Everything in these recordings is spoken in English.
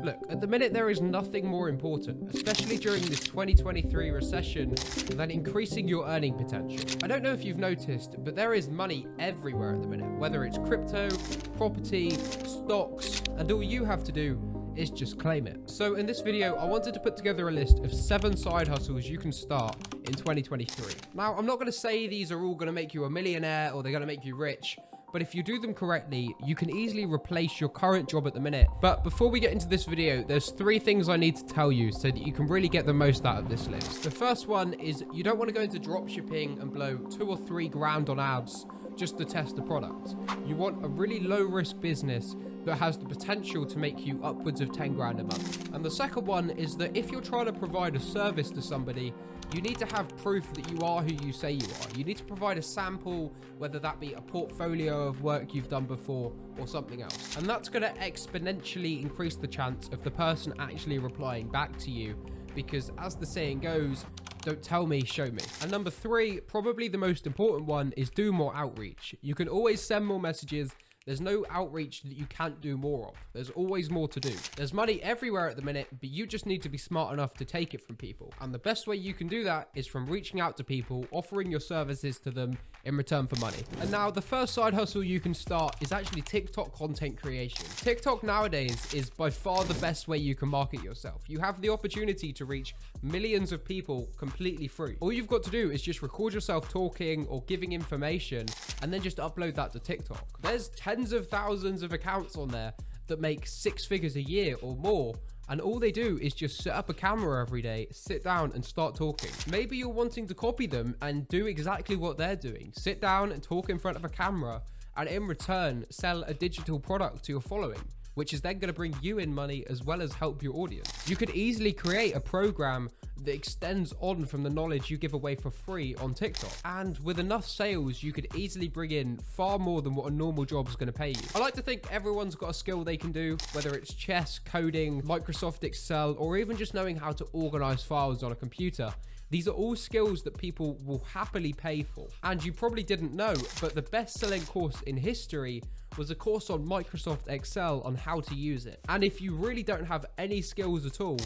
Look, at the minute there is nothing more important, especially during this 2023 recession, than increasing your earning potential. I don't know if you've noticed, but there is money everywhere at the minute, whether it's crypto, property, stocks, and all you have to do is just claim it. So in this video, I wanted to put together a list of 7 side hustles you can start in 2023. Now, I'm not going to say these are all going to make you a millionaire or they're going to make you rich, but if you do them correctly, you can easily replace your current job at the minute. But before we get into this video, there's 3 things I need to tell you so that you can really get the most out of this list. The first one is you don't want to go into dropshipping and blow 2 or 3 grand on ads just to test the product. You want a really low risk business that has the potential to make you upwards of 10 grand a month. And the second one is that if you're trying to provide a service to somebody, you need to have proof that you are who you say you are. You need to provide a sample, whether that be a portfolio of work you've done before or something else. And that's going to exponentially increase the chance of the person actually replying back to you, because as the saying goes, don't tell me, show me. And number 3, probably the most important one, is do more outreach. You can always send more messages. There's no outreach that you can't do more of. There's always more to do. There's money everywhere at the minute, but you just need to be smart enough to take it from people. And the best way you can do that is from reaching out to people, offering your services to them in return for money. And now the first side hustle you can start is actually TikTok content creation. TikTok nowadays is by far the best way you can market yourself. You have the opportunity to reach millions of people completely free. All you've got to do is just record yourself talking or giving information and then just upload that to TikTok. There's tens of thousands of accounts on there that make 6 figures a year or more, and all they do is just set up a camera every day, sit down and start talking. Maybe you're wanting to copy them and do exactly what they're doing. Sit down and talk in front of a camera, and in return sell a digital product to your following, which is then going to bring you in money as well as help your audience. You could easily create a program that extends on from the knowledge you give away for free on TikTok. And with enough sales, you could easily bring in far more than what a normal job is going to pay you. I like to think everyone's got a skill they can do, whether it's chess, coding, Microsoft Excel, or even just knowing how to organize files on a computer. These are all skills that people will happily pay for. And you probably didn't know, but the best-selling course in history was a course on Microsoft Excel on how to use it. And if you really don't have any skills at all,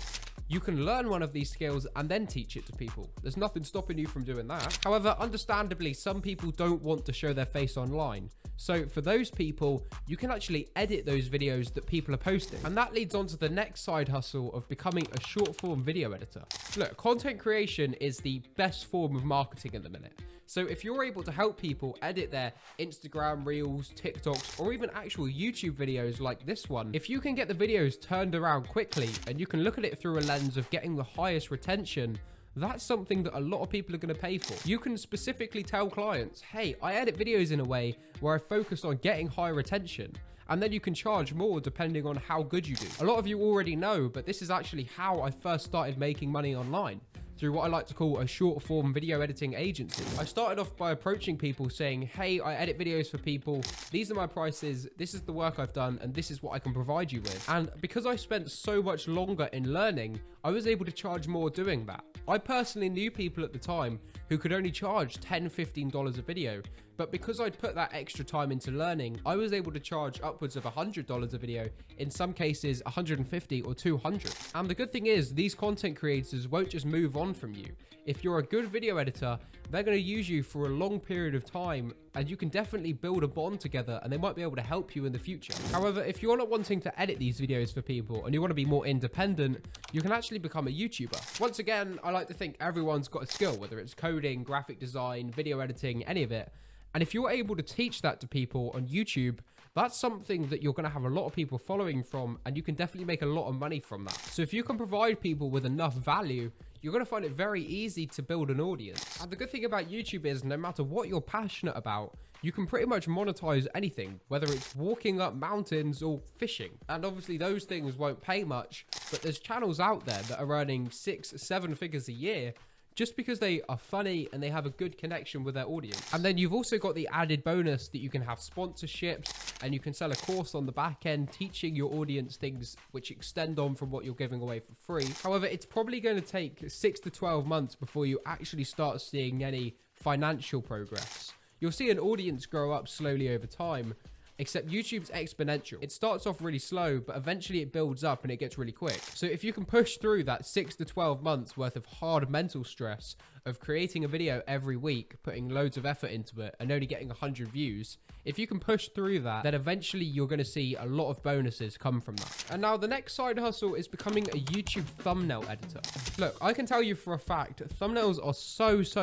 you can learn one of these skills and then teach it to people. There's nothing stopping you from doing that. However, understandably, some people don't want to show their face online. So for those people, you can actually edit those videos that people are posting. And that leads on to the next side hustle of becoming a short form video editor. Look, content creation is the best form of marketing at the minute. So if you're able to help people edit their Instagram reels, TikToks, or even actual YouTube videos like this one, if you can get the videos turned around quickly and you can look at it through a lens of getting the highest retention, that's something that a lot of people are going to pay for. You can specifically tell clients, hey, I edit videos in a way where I focus on getting high retention. And then you can charge more depending on how good you do. A lot of you already know, but this is actually how I first started making money online, through what I like to call a short form video editing agency. I started off by approaching people saying, hey, I edit videos for people. These are my prices. This is the work I've done, and this is what I can provide you with. And because I spent so much longer in learning, I was able to charge more doing that. I personally knew people at the time who could only charge $10, $15 a video. But because I'd put that extra time into learning, I was able to charge upwards of $100 a video, in some cases $150 or $200. And the good thing is, these content creators won't just move on from you. If you're a good video editor, they're going to use you for a long period of time, and you can definitely build a bond together, and they might be able to help you in the future. However, if you're not wanting to edit these videos for people and you want to be more independent, you can actually become a YouTuber. Once again, I like to think everyone's got a skill, whether it's coding, graphic design, video editing, any of it. And if you're able to teach that to people on YouTube, that's something that you're going to have a lot of people following from, and you can definitely make a lot of money from that. So if you can provide people with enough value, you're going to find it very easy to build an audience. And the good thing about YouTube is, no matter what you're passionate about, you can pretty much monetize anything, whether it's walking up mountains or fishing. And obviously those things won't pay much, but there's channels out there that are earning 6, 7 figures a year just because they are funny and they have a good connection with their audience. And then you've also got the added bonus that you can have sponsorships and you can sell a course on the back end teaching your audience things which extend on from what you're giving away for free. However, it's probably going to take 6 to 12 months before you actually start seeing any financial progress. You'll see an audience grow up slowly over time, except YouTube's exponential. It starts off really slow, but eventually it builds up and it gets really quick. So if you can push through that 6 to 12 months worth of hard mental stress of creating a video every week, putting loads of effort into it and only getting 100 views, if you can push through that, then eventually you're going to see a lot of bonuses come from that. And now the next side hustle is becoming a YouTube thumbnail editor. Look, I can tell you for a fact, thumbnails are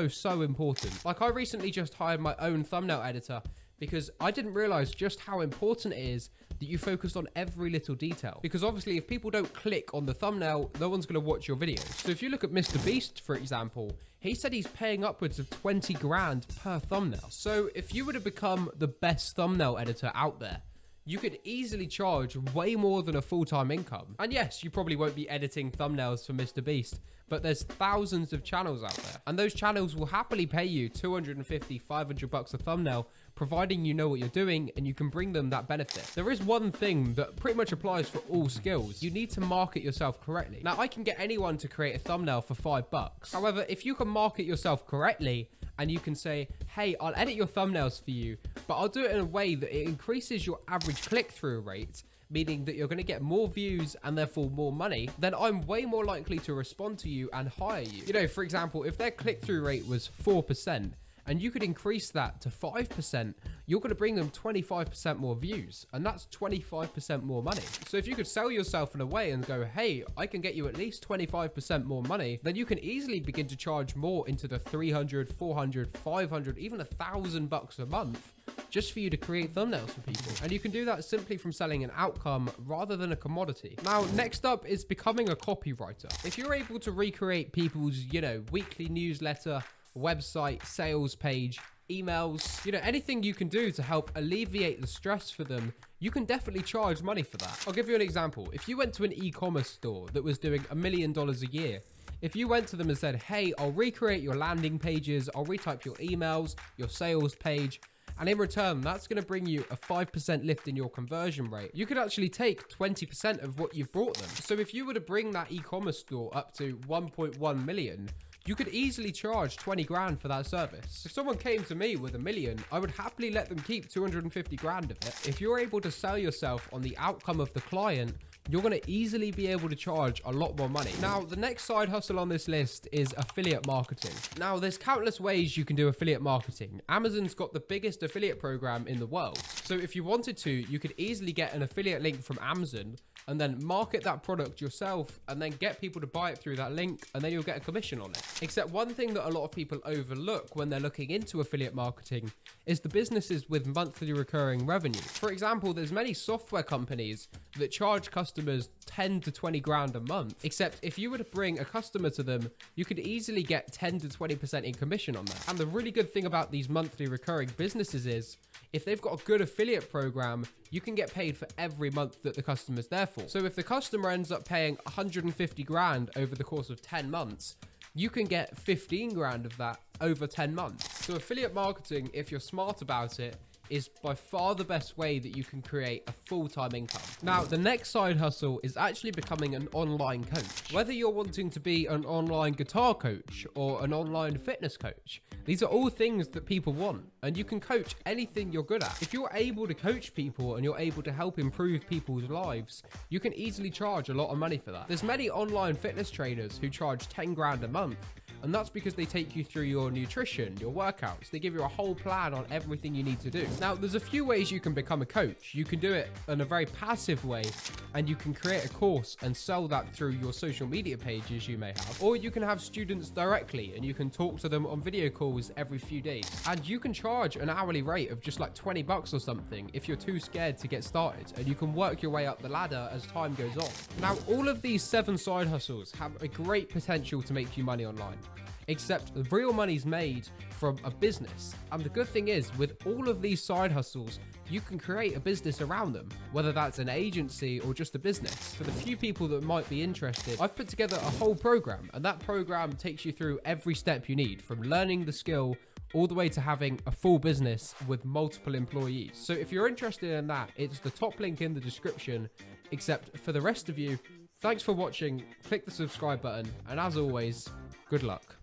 so important. Like, I recently just hired my own thumbnail editor because I didn't realize just how important it is that you focus on every little detail. Because obviously, if people don't click on the thumbnail, no one's gonna watch your videos. So if you look at Mr. Beast, for example, he said he's paying upwards of 20 grand per thumbnail. So if you were to become the best thumbnail editor out there, you could easily charge way more than a full-time income. And yes, you probably won't be editing thumbnails for Mr. Beast, but there's thousands of channels out there. And those channels will happily pay you 250, 500 bucks a thumbnail, providing you know what you're doing and you can bring them that benefit. There is one thing that pretty much applies for all skills. You need to market yourself correctly. Now, I can get anyone to create a thumbnail for $5. However, if you can market yourself correctly, and you can say, hey, I'll edit your thumbnails for you, but I'll do it in a way that it increases your average click-through rate, meaning that you're going to get more views and therefore more money, then I'm way more likely to respond to you and hire you. You know, for example, if their click-through rate was 4%, and you could increase that to 5%, you're going to bring them 25% more views, and that's 25% more money. So if you could sell yourself in a way and go, hey, I can get you at least 25% more money, then you can easily begin to charge more into the 300, 400, 500, even $1,000 a month just for you to create thumbnails for people. And you can do that simply from selling an outcome rather than a commodity. Now, next up is becoming a copywriter. If you're able to recreate people's, weekly newsletter, website, sales page, emails, anything you can do to help alleviate the stress for them, you can definitely charge money for that. I'll give you an example. If you went to an e-commerce store that was doing $1 million a year, if you went to them and said, hey, I'll recreate your landing pages, I'll retype your emails, your sales page, and in return, that's going to bring you a 5% lift in your conversion rate, you could actually take 20% of what you've brought them. So if you were to bring that e-commerce store up to 1.1 million, you could easily charge 20 grand for that service. If someone came to me with $1 million, I would happily let them keep 250 grand of it. If you're able to sell yourself on the outcome of the client, you're going to easily be able to charge a lot more money. Now, the next side hustle on this list is affiliate marketing. Now, there's countless ways you can do affiliate marketing. Amazon's got the biggest affiliate program in the world. So if you wanted to, you could easily get an affiliate link from Amazon and then market that product yourself and then get people to buy it through that link, and then you'll get a commission on it. Except one thing that a lot of people overlook when they're looking into affiliate marketing is the businesses with monthly recurring revenue. For example, there's many software companies that charge customers 10 to 20 grand a month, except if you were to bring a customer to them, you could easily get 10 to 20% in commission on that. And the really good thing about these monthly recurring businesses is if they've got a good affiliate program, you can get paid for every month that the customer's there for. So if the customer ends up paying 150 grand over the course of 10 months, you can get 15 grand of that over 10 months. So affiliate marketing, if you're smart about it, is by far the best way that you can create a full-time income. Now, the next side hustle is actually becoming an online coach. Whether you're wanting to be an online guitar coach or an online fitness coach, these are all things that people want, and you can coach anything you're good at. If you're able to coach people and you're able to help improve people's lives, you can easily charge a lot of money for that. There's many online fitness trainers who charge 10 grand a month, and that's because they take you through your nutrition, your workouts. They give you a whole plan on everything you need to do. Now, there's a few ways you can become a coach. You can do it in a very passive way, and you can create a course and sell that through your social media pages you may have. Or you can have students directly, and you can talk to them on video calls every few days. And you can charge an hourly rate of just like 20 bucks or something if you're too scared to get started, and you can work your way up the ladder as time goes on. Now, all of these 7 side hustles have a great potential to make you money online. Except the real money's made from a business. And the good thing is, with all of these side hustles, you can create a business around them, whether that's an agency or just a business. For the few people that might be interested, I've put together a whole program, and that program takes you through every step you need, from learning the skill all the way to having a full business with multiple employees. So if you're interested in that, it's the top link in the description. Except for the rest of you, thanks for watching, click the subscribe button, and as always, good luck.